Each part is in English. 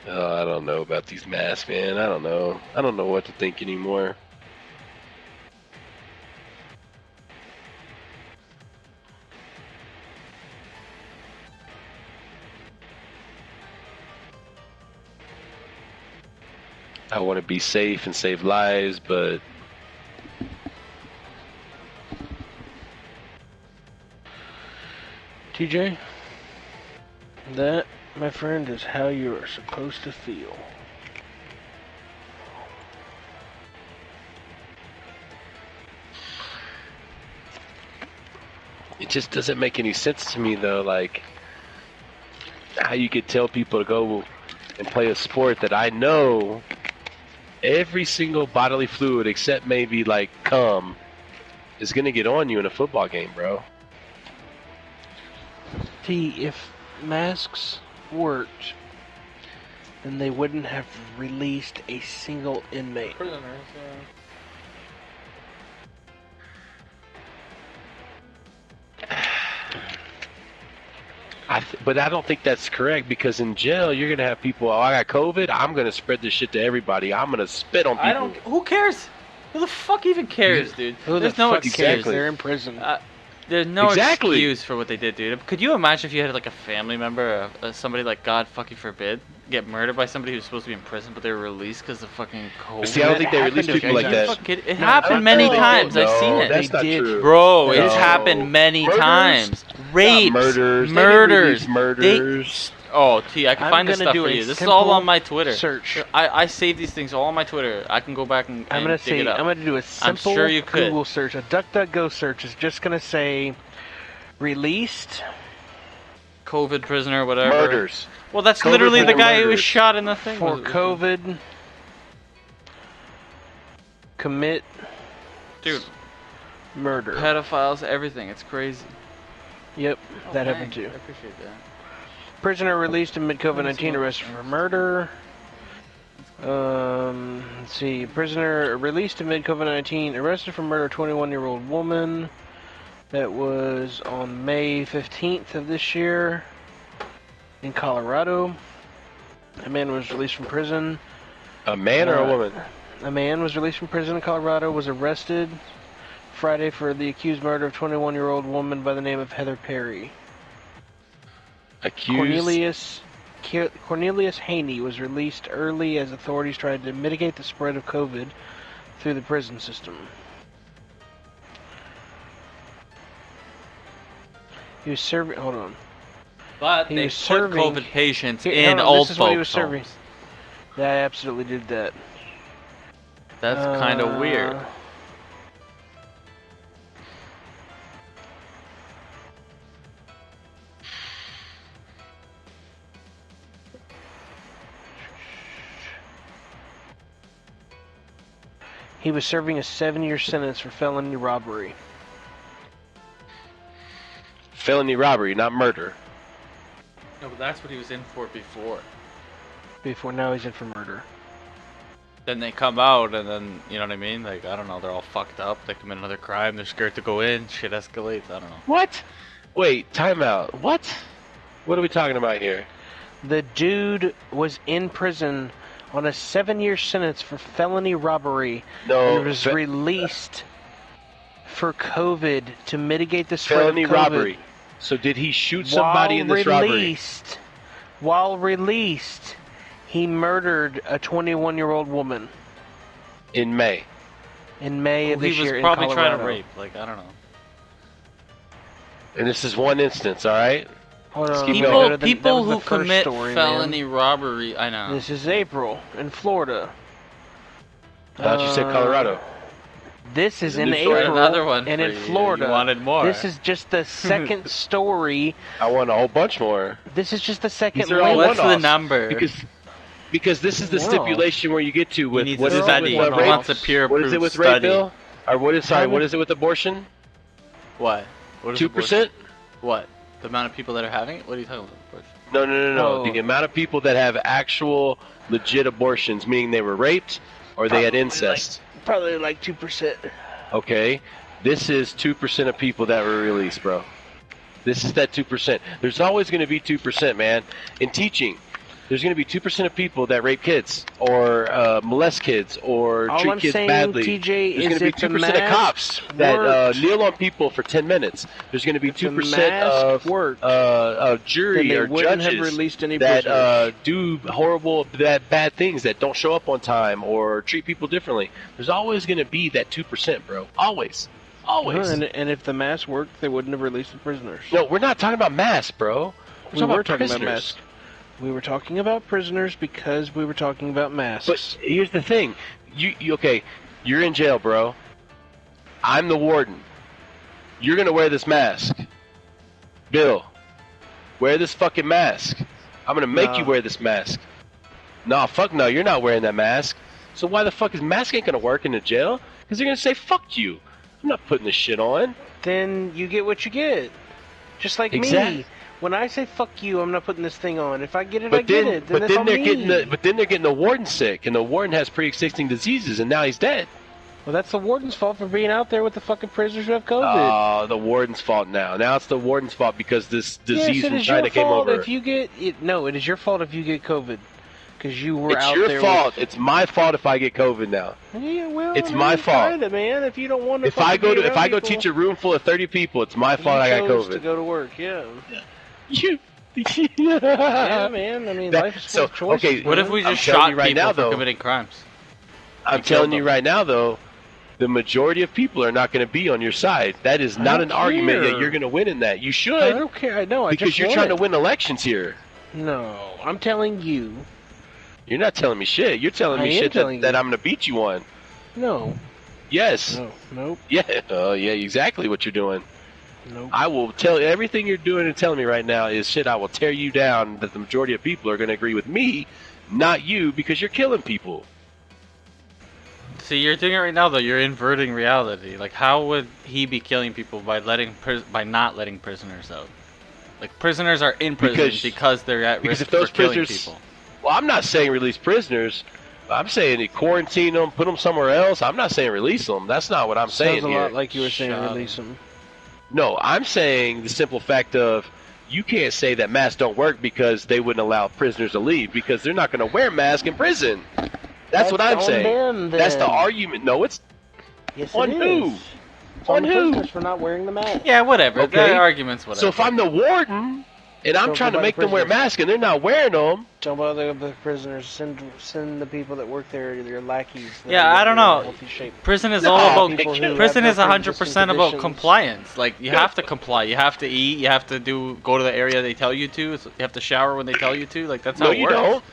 Oh, I don't know about these masks, man. I don't know. I don't know what to think anymore. I want to be safe and save lives, but TJ, that, my friend, is how you are supposed to feel. it just doesn't make any sense to me, though. Like, how you could tell people to go and play a sport that I know every single bodily fluid except maybe like cum is gonna get on you in a football game, bro. If masks worked, then they wouldn't have released a single inmate. Prisoners, But I don't think that's correct, because in jail you're gonna have people. Oh, I got COVID. I'm gonna spread this shit to everybody. I'm gonna spit on people. Who cares? Who the fuck even cares, dude? Who There's the no fuck excuse. cares? They're in prison. There's no Exactly. excuse for what they did, dude. Could you imagine if you had like a family member, somebody like, God fucking forbid, get murdered by somebody who's supposed to be in prison, but they were released because of fucking COVID? See, I don't think they release people like that. It happened many times. I've seen it. That's not They did. true. Bro, No. it's happened many Murders? times. Rapes, Murders. murders, Murders. Oh, T, I can I'm find this gonna stuff do for a you. This is all simple on my Twitter. Search. I save these things all on my Twitter. I can go back and I'm gonna dig say it up. I'm gonna do a simple sure you could. Google search. A DuckDuckGo search is just gonna say released COVID prisoner, whatever. Murders. Well, that's COVID literally the prisoner guy who was murders. shot in the thing. for COVID. Commit Dude, murder. pedophiles, everything. It's crazy. Yep, that Oh, happened thanks. too. I appreciate that. Prisoner released amid COVID-19 arrested for murder. Let's see. Prisoner released amid COVID-19 arrested for murder. 21-year-old woman. That was on May 15th of this year in Colorado. A man was released from prison. A man or a woman? A man was released from prison in Colorado, was arrested Friday for the accused murder of 21-year-old woman by the name of Heather Perry. Accused. Cornelius Haney was released early as authorities tried to mitigate the spread of COVID through the prison system. He was serving. Hold on. But He they was put serving- COVID patients Here, in hold on, old this is what he folks' was serving. homes. Yeah, I absolutely did that. That's kind of weird. He was serving a 7-year sentence for felony robbery. Felony robbery, not murder. No, but that's what he was in for before. Before now, he's in for murder. Then they come out, and then, you know what I mean? Like, I don't know, they're all fucked up. They commit another crime. They're scared to go in. Shit escalates. I don't know. What? Wait, time out. What? What are we talking about here? The dude was in prison on a 7-year sentence for felony robbery No. and was released for COVID to mitigate the spread felony of COVID. robbery. So did he shoot somebody in this robbery? While released, he murdered a 21-year-old woman In May. in May of He this was year probably in trying Colorado. to rape. Like, I don't know. And this is one instance, all right? Hold on, keep let me going. go to the- People that was who the first commit story, felony man. robbery, I know. This is April in Florida. I thought you said Colorado. This is There's a in new story. April Another one and for in you. Florida. You wanted more. This is just the second story. I want a whole bunch more. This is just the second These are all link. What's the one-offs. number? Because this is the Wow. stipulation where you get to with He needs what a is study. it with He rape? wants a peer What is it approved with rape, study. Bill? Or what is How what many- is it with abortion? What? What is 2%? What? The amount of people that are having it? What are you talking about? Abortion? No. Oh. The amount of people that have actual legit abortions, meaning they were raped or they had Probably incest. Probably like 2%. Okay, this is 2% of people that were released, bro. This is that 2%. There's always going to be 2%, man. In teaching, there's going to be 2% of people that rape kids or molest kids or All treat I'm kids saying, badly. TJ, There's is going to be if the 2% of cops mask that worked, kneel on people for 10 minutes. There's going to be if the 2% mask worked, of then jury they or wouldn't have judges released any that prisoners. do horrible, bad things, that don't show up on time or treat people differently. There's always going to be that 2%, bro. Always. Always. And if the mask worked, they wouldn't have released the prisoners. No, we're not talking about mass, bro. We were talking prisoners. about masks. We were talking about prisoners because we were talking about masks. But here's the thing. Okay, you're in jail, bro. I'm the warden. You're going to wear this mask. Bill, wear this fucking mask. I'm going to make you wear this mask. Nah, fuck no, you're not wearing that mask. So why the fuck is mask ain't going to work in the jail? Because they're going to say, fuck you. I'm not putting this shit on. Then you get what you get. Just like me. When I say fuck you, I'm not putting this thing on. If I get it, I get it. Then but then they're getting getting the warden sick, and the warden has pre-existing diseases, and now he's dead. Well, that's the warden's fault for being out there with the fucking prisoners who have COVID. Oh, the warden's fault now. Now it's the warden's fault because this disease yes, it from is China your came fault over. if you get it. No, it is your fault if you get COVID, because you were It's out your there. fault. It's my fault if I get COVID now. Yeah, well, It's my fault. Kinda, man. If you don't want to. If I go teach a room full of 30 people, it's my fault I got chose COVID. to go to work, yeah. You. Yeah, man. I mean, life is full of choices. Okay, What if we I'm just telling shot you right people now, for though, committing crimes? I'm telling you right now, though, the majority of people are not going to be on your side. That is not an argument that you're going to win in that. You should. I don't care. I know. Because you're trying to win elections here. No, I'm telling you. You're not telling me shit. You're telling me shit that I'm going to beat you on. No. Yes. No. Nope. Yeah. Oh, yeah. Exactly what you're doing. Nope. I will tell you everything you're doing and telling me right now is shit. I will tear you down. That the majority of people are going to agree with me, not you, because you're killing people. See, you're doing it right now, though. You're inverting reality. Like, how would he be killing people by not letting prisoners out? Like, prisoners are in prison because they're at risk for killing people. Well, I'm not saying release prisoners. I'm saying quarantine them, put them somewhere else. I'm not saying release them. That's not what I'm saying Sounds a here. lot like you were saying release them. No, I'm saying the simple fact of you can't say that masks don't work because they wouldn't allow prisoners to leave because they're not going to wear masks in prison. That's what I'm saying. Them, that's the argument. No, it's on who? On who? For not wearing the mask. Yeah, whatever. Okay. That argument's whatever. So if I'm the warden and I'm trying to make them wear masks and they're not wearing them, don't bother the prisoners. Send the people that work there, their lackeys. Yeah, I don't know. Prison is all about. Prison is 100% about compliance. Like you have to comply. You have to eat. You have to go to the area they tell you to. You have to shower when they tell you to. Like that's how it works. No, you don't.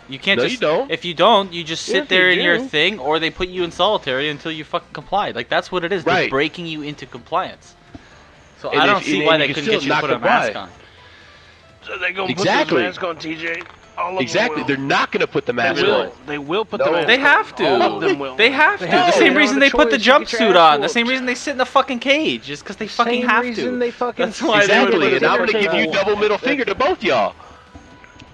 You can't no, just. You don't. If you don't, you just sit there in your thing, or they put you in solitary until you fucking comply. Like that's what it is. They're breaking you into compliance. So I don't see why they couldn't get you to put a mask on. So they're gonna put the mask on, TJ. All of them will. They're not gonna put the mask on. They will put the mask on. They have to. All of them will. They have to. The same reason they put the jumpsuit on. The same reason they sit in the fucking cage. Just because they fucking have to. That's why exactly. And I'm gonna give you double middle finger to both y'all.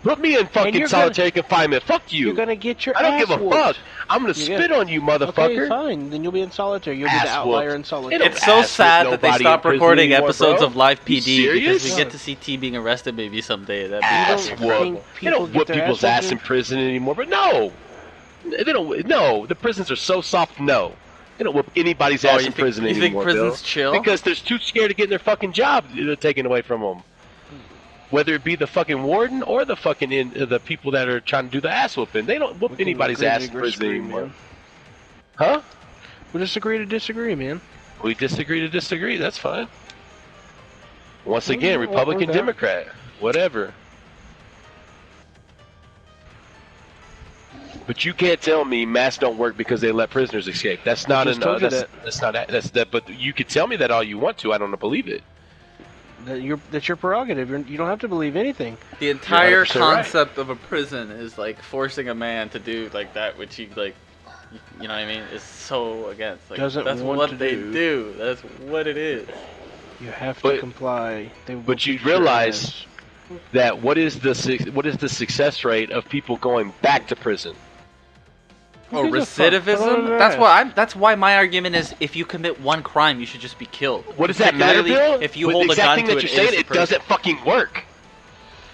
Put me in fucking solitary confinement. Fuck you. You're gonna get your I don't give a fuck. I'm gonna spit on you, motherfucker. Okay, fine. Then you'll be in solitary. You'll be the outlier in solitary. It's so sad that they stopped recording episodes of Live PD because we get to see T being arrested maybe someday. They don't whoop people's ass in prison anymore. But no, they don't. No, the prisons are so soft. No, they don't whoop anybody's ass in prison anymore. You think prisons chill? Because they're too scared to get their fucking job taken away from them. Whether it be the fucking warden or the fucking the people that are trying to do the ass whooping, they don't whoop anybody's ass in prison anymore. Man. Huh? We just agree to disagree, man. We disagree to disagree. That's fine. Once again, Republican, Democrat, whatever. But you can't tell me masks don't work because they let prisoners escape. That's not enough. That's not. That's that. But you can tell me that all you want to. I don't believe it. That's your prerogative. You don't have to believe anything. The entire concept of a prison is like forcing a man to do like that, which he like, you know what I mean? Is so against. Like, that's what they do. That's what it is. You have to comply. But you realize that what is the success rate of people going back to prison? Oh, recidivism? That's why my argument is if you commit one crime, you should just be killed. What does that matter, Bill? If you hold a gun to an innocent person. It doesn't fucking work.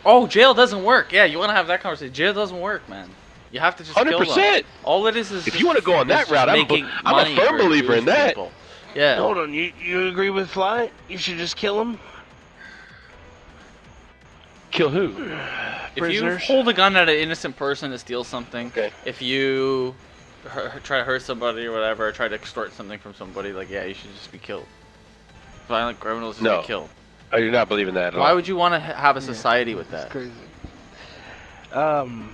Oh, jail doesn't work. Yeah, you want to have that conversation. Jail doesn't work, man. You have to just kill them. 100%. All it is If you want to go on that route, I'm a firm believer in that. People. Yeah. Hold on, you agree with Fly? You should just kill him? Kill who? If you hold a gun at an innocent person to steal something, okay. If you try to hurt somebody or whatever, or try to extort something from somebody, like, yeah, you should just be killed. Violent criminals should be killed. Oh, you're not believing that at all? Why would you want to have a society with that? That's crazy.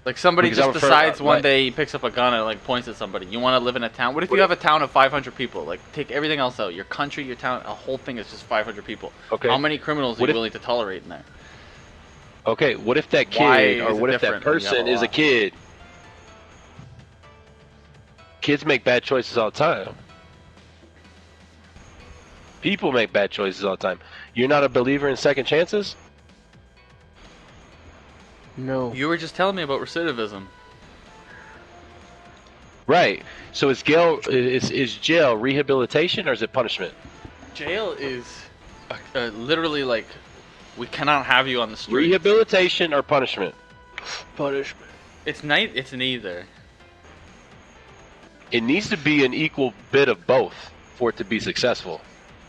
Like somebody just decides one day he picks up a gun and like points at somebody. You want to live in a town? What if you have a town of 500 people? Like take everything else out. Your country, your town, a whole thing is just 500 people. Okay. How many criminals are you willing to tolerate in there? Okay, what if that kid or what if that person is a kid? Kids make bad choices all the time. People make bad choices all the time. You're not a believer in second chances? No. You were just telling me about recidivism. Right. So is jail rehabilitation or is it punishment? Jail is literally like, we cannot have you on the street. Rehabilitation or punishment? Punishment. It's neither. It needs to be an equal bit of both for it to be successful.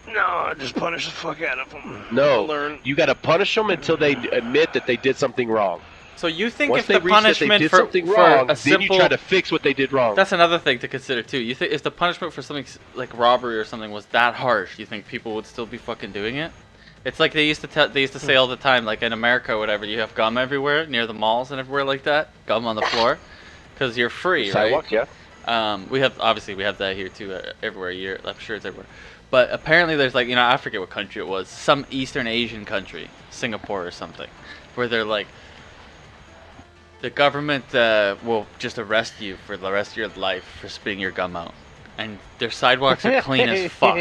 No, just punish the fuck out of them. No, you got to punish them until they admit that they did something wrong. So you think Once if the punishment did for something wrong, a simple, then you try to fix what they did wrong. That's another thing to consider too. You think if the punishment for something like robbery or something was that harsh, you think people would still be fucking doing it? It's like they used to say all the time, like in America or whatever, you have gum everywhere near the malls and everywhere like that, gum on the floor, because you're free, Sidewalk, right? Yeah. We have that here too, everywhere. I'm sure it's everywhere. But apparently there's like, I forget what country it was, some Eastern Asian country, Singapore or something, where they're like, the government will just arrest you for the rest of your life for spitting your gum out. And their sidewalks are clean as fuck.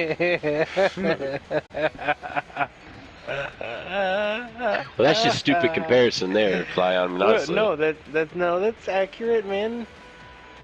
Well, that's just stupid comparison there, Fly on. No, that's accurate, man.